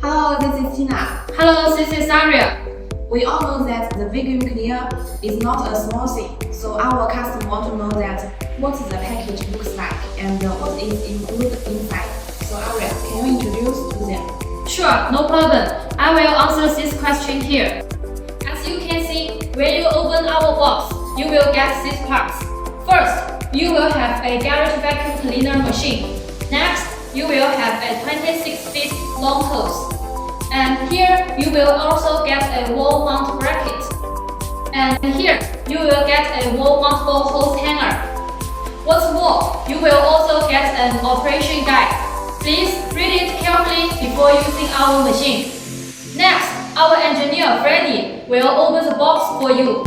Hello, this is Tina. Hello, this is Aria. We all know that the vacuum cleaner is not a small thing, so our customer want to know that what the package looks like and what is included inside. So Aria, can you introduce to them? Sure, no problem. I will answer this question here. As you can see, when you open our box, you will get these parts. First, you will have a garage vacuum cleaner machine. Next, you will have a 26 feet long hose. And here, you will also get a wall mount bracket. And here, you will get a wall mountable hose hanger. What's more, you will also get an operation guide. Please read it carefully before using our machine. Next, our engineer Freddy will open the box for you.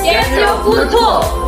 Get your food too!